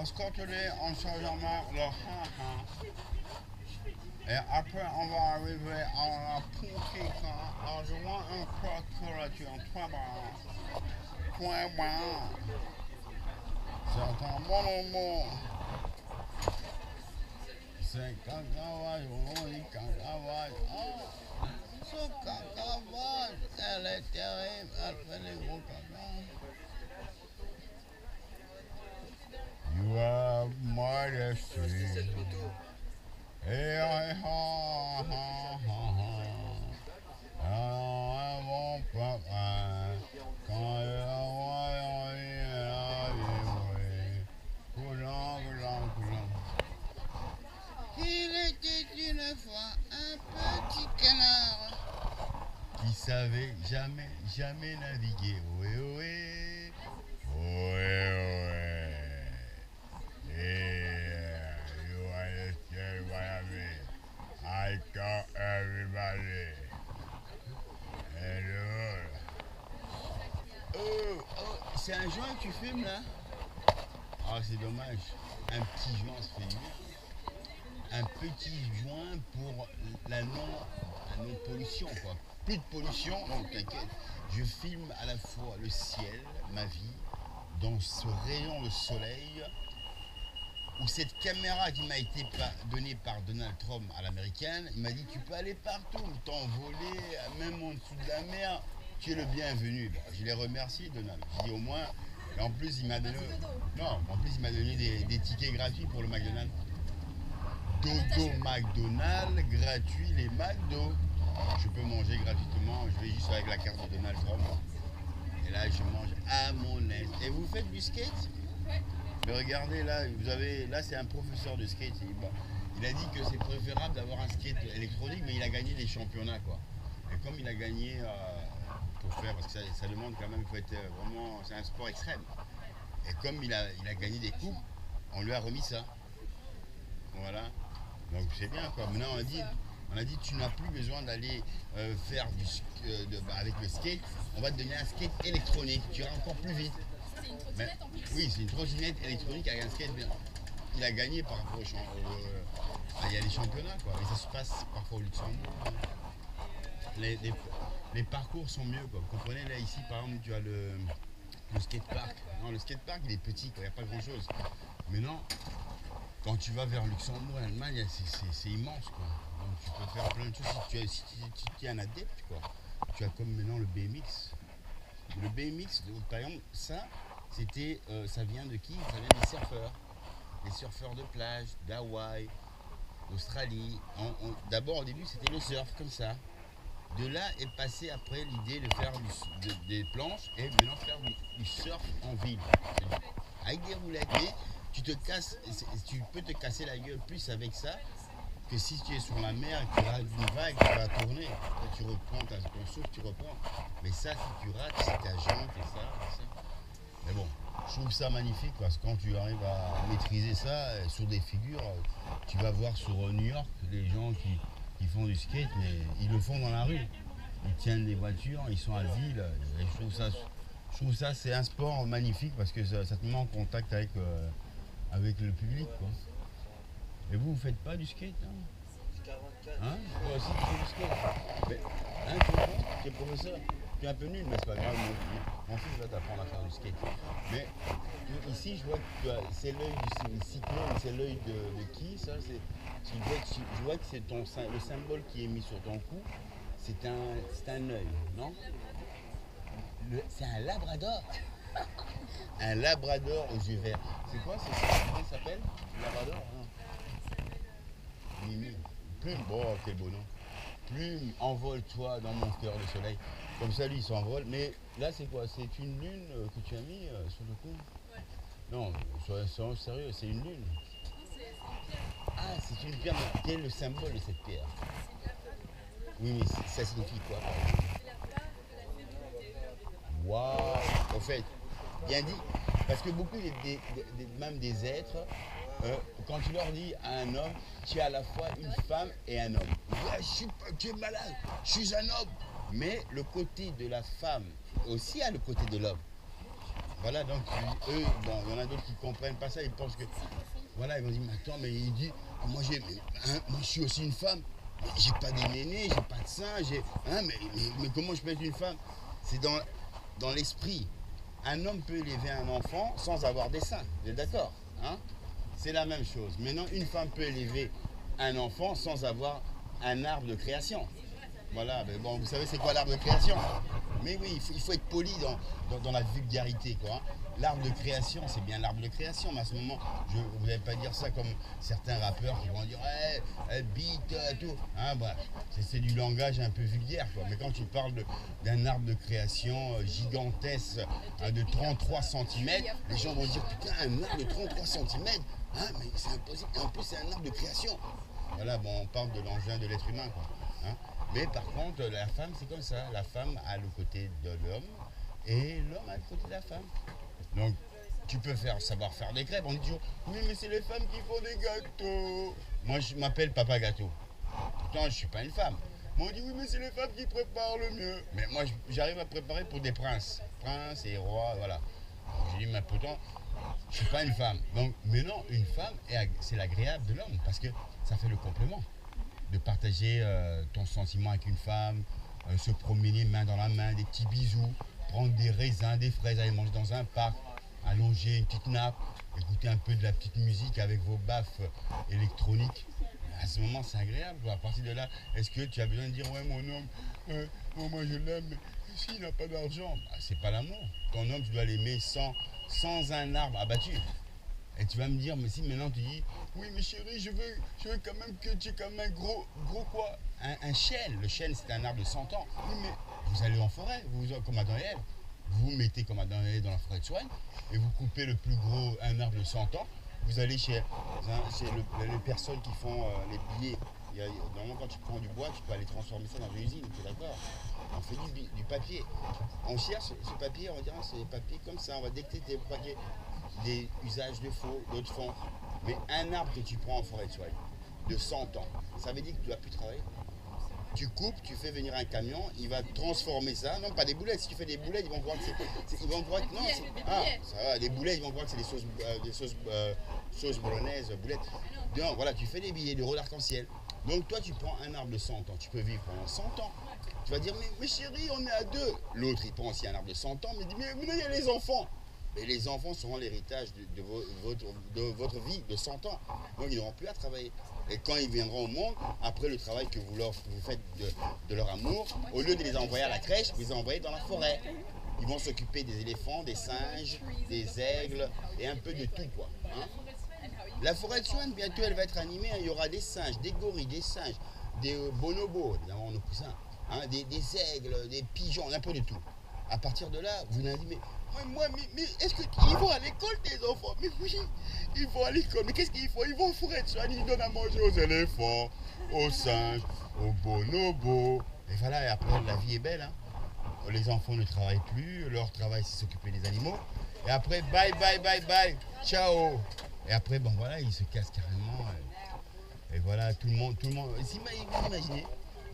escorte-les en changeant le ha-ha. Et après, on va arriver à la Poutica en jouant une procurature. Très bon. C'est un bon mot. C'est cacahuète, on dit cacahuète. Oh, ce cacahuète, elle est terrible, elle fait des gros caca. You have modesty. Hey, ha, ha, ha, ha. Alors, mon papa, quand il a voyagé, coulant, coulant, coulant. Il était une fois un petit canard qui savait jamais naviguer. Oui, oui, oui, oui. Yeah, you understand what I mean? I tell everybody. Hello. Oh, c'est un joint que tu fumes là? Ah, c'est dommage. Un petit joint, ça fait du bien. Un petit joint pour la non-pollution, quoi. Plus de pollution, donc t'inquiète. Je filme à la fois le ciel, ma vie, dans ce rayon de soleil, où cette caméra qui m'a été donnée par Donald Trump à l'américaine, il m'a dit tu peux aller partout, t'envoler, même en dessous de la mer, tu es le bienvenu. Bon, je l'ai remercié Donald. J'ai dit au moins, et en plus il m'a donné, non, en plus il m'a donné des tickets gratuits pour le McDonald's. Dodo McDonald's, gratuit les McDo. Je peux manger gratuitement, je vais juste avec la carte de Donald Trump. Et là je mange à mon aise. Et vous faites du skate? Mais regardez là, là c'est un professeur de skate. Il a dit que c'est préférable d'avoir un skate électronique, mais il a gagné des championnats quoi. Et comme il a gagné pour faire, parce que ça demande quand même, il faut être vraiment, c'est un sport extrême. Et comme il a gagné des coupes, on lui a remis ça. Voilà. Donc c'est bien quoi. Maintenant on a dit tu n'as plus besoin d'aller faire avec le skate. On va te donner un skate électronique. Tu iras encore plus vite. Mais, oui, c'est une trottinette électronique avec un skate. Il a gagné par rapport il y a des championnats quoi. Et ça se passe parfois au Luxembourg. Les parcours sont mieux quoi. Vous comprenez là ici par exemple tu as le skatepark. Non, le skatepark il est petit quoi. Il n'y a pas grand chose. Mais non. Quand tu vas vers Luxembourg et l'Allemagne, c'est immense quoi. Donc tu peux faire plein de choses si tu es un adepte quoi. Tu as comme maintenant le BMX. Le BMX, par exemple, ça vient de qui? Ça vient des surfeurs. Les surfeurs de plage, d'Hawaï, d'Australie. D'abord au début c'était le surf comme ça. De là est passé après l'idée de faire des planches et maintenant faire du surf en ville. Avec des roulettes. Mais tu peux te casser la gueule plus avec ça que si tu es sur la mer et que tu rates une vague, tu vas tourner. Là, tu reprends ton souffle, tu reprends. Mais ça, si tu rates, c'est ta jante et ça. Mais bon, je trouve ça magnifique parce que quand tu arrives à maîtriser ça sur des figures, tu vas voir sur New York les gens qui font du skate, mais ils le font dans la rue. Ils tiennent des voitures, ils sont à ville. Et je trouve ça c'est un sport magnifique parce que ça te met en contact avec le public quoi. Et vous faites pas du skate hein? Toi aussi tu fais du skate. Mais, hein, tu es professeur. Tu es un peu nul mais c'est pas grave. Mon fils va t'apprendre à faire du skate. Mais ici je vois que c'est l'œil du cyclone, c'est l'œil de qui ça je vois que c'est le symbole qui est mis sur ton cou, c'est un œil, non? C'est un labrador. Un labrador aux yeux verts. C'est quoi? Comment ça s'appelle? Labrador non. Mimi. Plume. Oh, quel beau nom. Plume, envole-toi dans mon cœur le soleil. Comme ça, lui, il s'envole. Mais là, c'est quoi? C'est une lune que tu as mis sur le cou? Ouais. Non, soyons sérieux, c'est une lune. Ah, c'est une pierre. Mais quel est le symbole de cette pierre? Oui, mais ça signifie quoi? Waouh! En fait, bien dit. Parce que beaucoup, même des êtres, quand tu leur dis à un homme, tu es à la fois une femme et un homme. Ouais, tu es malade, je suis un homme. Mais le côté de la femme aussi a le côté de l'homme. Voilà, donc eux, bon, il y en a d'autres qui ne comprennent pas ça, ils pensent que. Voilà, ils vont dire, mais attends, mais il dit, ah, moi je suis aussi une femme, j'ai pas des nénés, j'ai pas de seins, mais comment je peux être une femme? C'est dans l'esprit. Un homme peut élever un enfant sans avoir des seins, vous êtes d'accord, hein? C'est la même chose. Maintenant, une femme peut élever un enfant sans avoir un arbre de création. Voilà, mais bon, vous savez c'est quoi l'arbre de création? Mais oui, il faut être poli dans la vulgarité, quoi. L'arbre de création, c'est bien l'arbre de création, mais à ce moment, vous n'allez pas dire ça comme certains rappeurs qui vont dire beat, tout. Hein, bah, c'est du langage un peu vulgaire, quoi. Mais quand tu parles d'un arbre de création gigantesque de 33 cm, les gens vont dire putain, un arbre de 33 cm, hein, mais c'est impossible. Et en plus, c'est un arbre de création. Voilà, bon, on parle de l'engin de l'être humain, quoi. Hein. Mais par contre, la femme, c'est comme ça. La femme a le côté de l'homme et l'homme a le côté de la femme. Donc, tu peux savoir faire des crêpes. On dit toujours, oui, mais c'est les femmes qui font des gâteaux. Moi, je m'appelle Papa Gâteau. Pourtant, je ne suis pas une femme. Moi, on dit, oui, mais c'est les femmes qui préparent le mieux. Mais moi, j'arrive à préparer pour des princes. Princes et rois, voilà. J'ai dit, mais pourtant, je ne suis pas une femme. Donc, mais non, une femme, c'est l'agréable de l'homme parce que ça fait le complément. De partager ton sentiment avec une femme, se promener main dans la main, des petits bisous, prendre des raisins, des fraises, aller manger dans un parc, allonger une petite nappe, écouter un peu de la petite musique avec vos baffes électroniques. À ce moment, c'est agréable. À partir de là, est-ce que tu as besoin de dire, ouais, mon homme, moi je l'aime, mais s'il n'a pas d'argent, bah, c'est pas l'amour. Ton homme, tu dois l'aimer sans un arbre abattu. Et tu vas me dire, mais si maintenant tu dis, oui mais chérie, je veux quand même que tu aies comme un gros quoi, un chêne. Le chêne c'est un arbre de 100 ans. Oui mais vous allez en forêt, comme à Noël, vous mettez comme à Noël dans la forêt de soigne, et vous coupez le plus gros, un arbre de 100 ans, vous allez chez les personnes qui font les billets. Normalement quand tu prends du bois, tu peux aller transformer ça dans une usine, tu es d'accord? On fait du papier. On cherche ce papier, on va dire, c'est des papiers comme ça, on va dicter des papiers. Des usages de faux, d'autres fonds. Mais un arbre que tu prends en forêt de soie de 100 ans, ça veut dire que tu ne vas plus travailler. Tu coupes, tu fais venir un camion, il va transformer ça. Non, pas des boulettes. Si tu fais des boulettes, ils vont croire que c'est. Ils vont croire que non, c'est. Ah, ça va, des boulettes, ils vont croire que c'est des sauces bolonaises, boulettes. Donc voilà, tu fais des billets d'euros d'arc-en-ciel. Donc toi, tu prends un arbre de 100 ans, tu peux vivre pendant 100 ans. Tu vas dire, mais chérie, on est à deux. L'autre, il prend aussi un arbre de 100 ans, mais il dit, mais il y a les enfants. Et les enfants seront l'héritage de votre vie de 100 ans. Donc ils n'auront plus à travailler. Et quand ils viendront au monde, après le travail que vous faites de leur amour, au lieu de les envoyer à la crèche, vous les envoyez dans la forêt. Ils vont s'occuper des éléphants, des singes, des aigles et un peu de tout, quoi. Hein. La forêt de Swan, bientôt, elle va être animée. Il y aura des singes, des gorilles, des singes, des bonobos, évidemment, nos coussins, hein, des aigles, des pigeons, un peu de tout. À partir de là, vous allez dire, mais est-ce qu'ils vont à l'école, tes enfants? Mais oui, ils vont à l'école. Mais qu'est-ce qu'ils font? Ils vont en forêt de Swan, ils donnent à manger aux éléphants, aux singes, aux bonobos. Et voilà, et après, la vie est belle. Hein. Les enfants ne travaillent plus, leur travail, c'est s'occuper des animaux. Et après, bye, bye, bye, bye, ciao. Et après, bon voilà, ils se cassent carrément. Et voilà, tout le monde. Vous imaginez,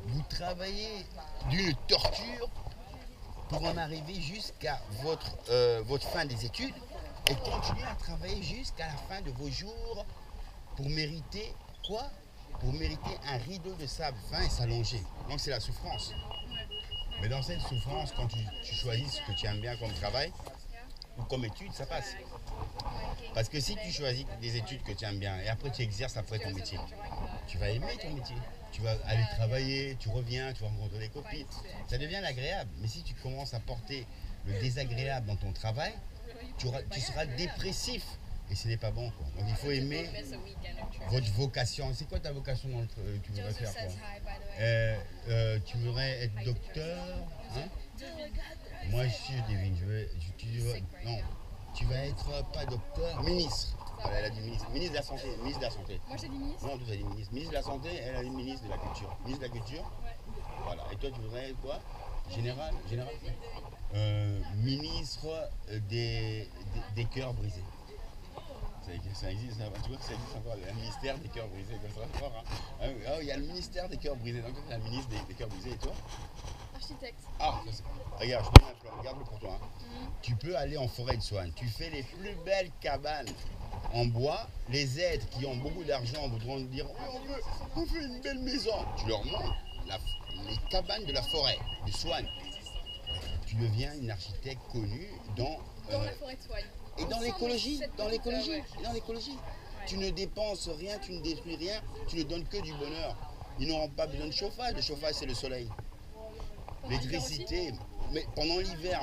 vous travaillez d'une torture pour en arriver jusqu'à votre fin des études et continuer à travailler jusqu'à la fin de vos jours pour mériter quoi? Pour mériter un rideau de sable fin et s'allonger. Donc c'est la souffrance. Mais dans cette souffrance, quand tu choisis ce que tu aimes bien comme travail ou comme étude, ça passe. Parce que si tu choisis des études que tu aimes bien et après tu exerces après ton métier, tu vas aimer ton métier. Tu vas aller travailler, tu reviens, tu vas rencontrer des copines. Ça devient agréable. Mais si tu commences à porter le désagréable dans ton travail, tu seras dépressif. Et ce n'est pas bon, quoi. Donc il faut aimer votre vocation. C'est quoi ta vocation dans tu voudrais faire, quoi? Tu voudrais être docteur, hein? Moi, je devine. Non, tu vas être pas docteur, ministre. Voilà, elle a dit ministre. Ministre de la Santé. Ministre de la Santé. Moi j'ai dit ministre. Non, tu as dit ministre. Ministre de la Santé, elle a dit ministre de la Culture. Ministre de la Culture. Ouais. Voilà. Et toi, tu voudrais être quoi? Général. Ministre des cœurs brisés. Ça existe, tu vois que ça existe encore, le ministère des cœurs brisés, comme ça, fort, hein. Ah, il y a le ministère des cœurs brisés, donc c'est la ministre des cœurs brisés, et toi? Architecte. Ah, regarde, je te donne un plan, regarde-le pour toi. Hein. tu peux aller en forêt de Swan. Tu fais les plus belles cabanes en bois. Les êtres qui ont beaucoup d'argent voudront dire on veut une belle maison. Tu leur montres les cabanes de la forêt, du Swan. Tu deviens une architecte connue dans la forêt de Swan. Et dans l'écologie, Ouais. Tu ne dépenses rien, tu ne détruis rien, tu ne donnes que du bonheur. Ils n'auront pas besoin de chauffage. Le chauffage, c'est le soleil. L'électricité. Mais pendant l'hiver,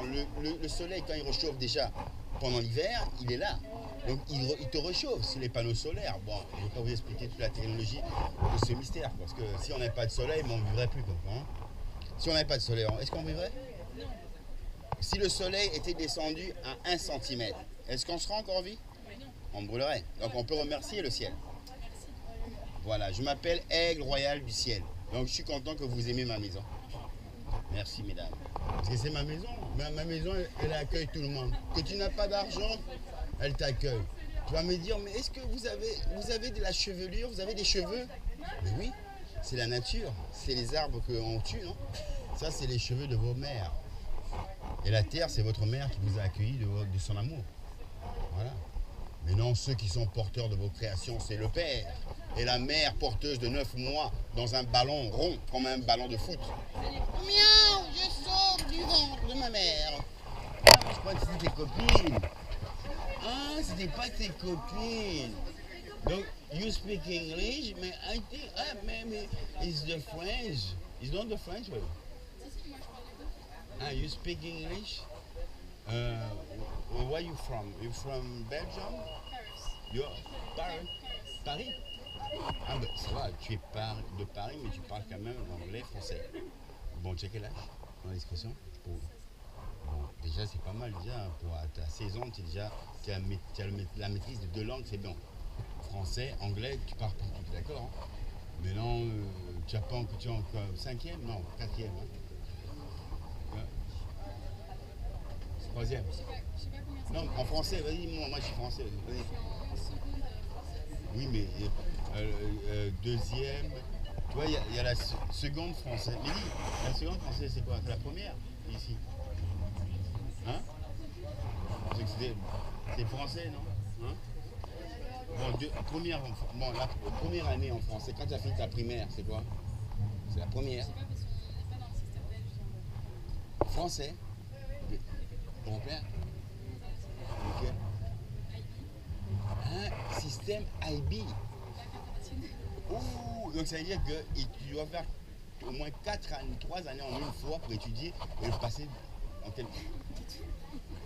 le soleil, quand il réchauffe déjà, pendant l'hiver, il est là. Donc il te réchauffe sur les panneaux solaires. Bon, je ne vais pas vous expliquer toute la technologie de ce mystère, parce que si on n'avait pas de soleil, on ne vivrait plus. Hein. Si on n'avait pas de soleil, est-ce qu'on vivrait? Non. Si le soleil était descendu à 1 cm, est-ce qu'on serait encore en vie? Oui, non. On brûlerait. Donc on peut remercier le ciel. Merci. Voilà, je m'appelle Aigle Royal du Ciel. Donc je suis content que vous aimez ma maison. Merci mesdames. Parce que c'est ma maison. Ma maison, elle accueille tout le monde. Que tu n'as pas d'argent, elle t'accueille. Tu vas me dire, mais est-ce que vous avez de la chevelure, vous avez des cheveux? Mais oui, c'est la nature. C'est les arbres qu'on tue, non? Ça, c'est les cheveux de vos mères. Et la terre, c'est votre mère qui vous a accueilli de son amour. Voilà. Mais non, ceux qui sont porteurs de vos créations, c'est le père. Et la mère porteuse de 9 mois dans un ballon rond, comme un ballon de foot. Miaou, je sors du ventre de ma mère. Ah, je crois que c'était tes copines. Ah, c'était pas tes copines. Donc, you speak English, mais I think, maybe it's the French. It's not the French way. Ah, you speak English? Where are you from? You from Belgium? Paris. You're Paris? Paris? Ah ben ça va, tu es de Paris, mais tu parles quand même anglais, français. Bon, tu as quel âge dans l'expression? Bon, déjà c'est pas mal déjà, pour à ta saison, tu as la maîtrise de 2 langues, c'est bon. Français, anglais, tu parles partout, d'accord hein? Mais non, tu as pas encore, tu es encore 5e? Non, 4e. Hein? 3e. Je sais pas combien c'est. Non, en français, vas-y, moi je suis français. Vas-y. En seconde française. Oui, mais deuxième, tu vois, il y a la seconde française. Mais dis, la seconde française, c'est quoi? C'est la première, ici. Hein? C'est français, non? Hein? Bon, la première année en français, quand tu as fini ta primaire, c'est quoi? C'est la première. Je sais pas parce qu'on n'est pas dans le système belge. Français. Européen. Ok. Un système IB. Ouh, donc ça veut dire que tu dois faire au moins 3 années en une fois pour étudier et le passer en tel.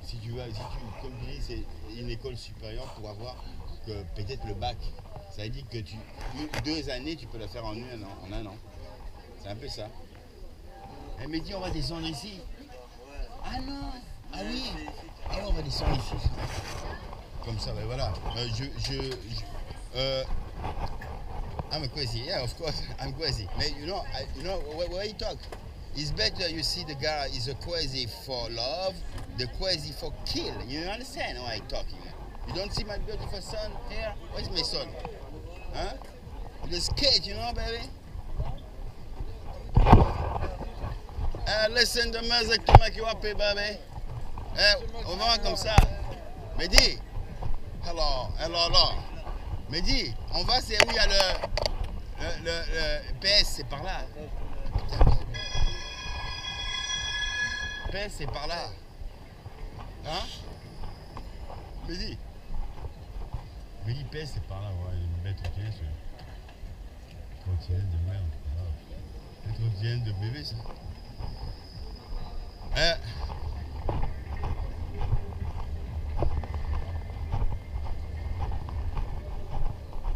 Si tu comme tu dis, c'est une école supérieure pour avoir peut-être le bac. Ça veut dire que 2 années, tu peux le faire en un an. C'est un peu ça. Elle m'a dit on va descendre ici. Ah non. Ah oui. Ah on va descendre ici. Comme ça, ben voilà. I'm crazy. Yeah, of course, I'm crazy. But where you talk, it's better you see the guy is a crazy for love, the crazy for kill. You understand why I'm talking? You don't see my beautiful son here? Where's my son? Huh? The skate, baby? Listen to music to make you happy, baby. On va comme ça. Mais dis, hello. Mais dis, on va, c'est où il y a le PS, c'est par là. PS, c'est par là. Hein? Mais dis, PS, c'est par là, ouais, une belle trottinette, trottinette de merde. Une trottinette de bébé, ça.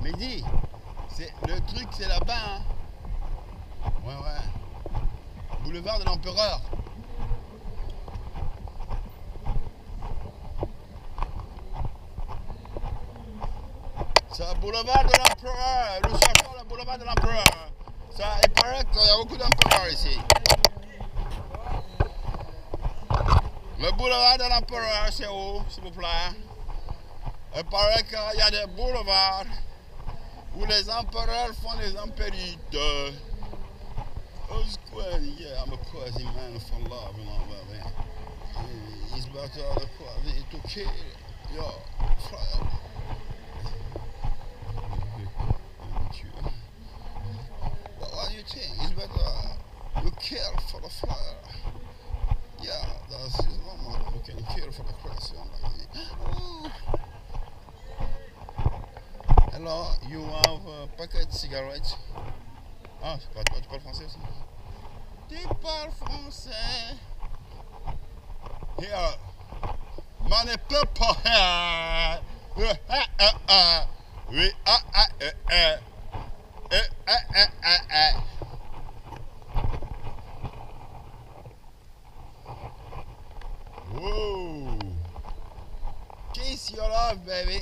Mais dis, le truc c'est là-bas, hein. Ouais. Boulevard de l'Empereur. C'est le boulevard de l'Empereur. Nous cherchons le boulevard de l'Empereur. Ça, il paraît qu'il y a beaucoup d'empereurs ici. Le boulevard de l'Empereur, c'est où, s'il vous plaît? Il paraît qu'il y a des boulevards où les empereurs font les empérites. Yeah, I'm a crazy man for love and all that, man. He's better the quality to kill your flyer. But what do you think? It's better you kill for the flyer. Yeah, that's normal. You can kill for the question like this. Hello, you have a packet of cigarettes? Ah, tu parles français aussi? Tu parles français? Here, money people here. We Whoa. Kiss your love, baby.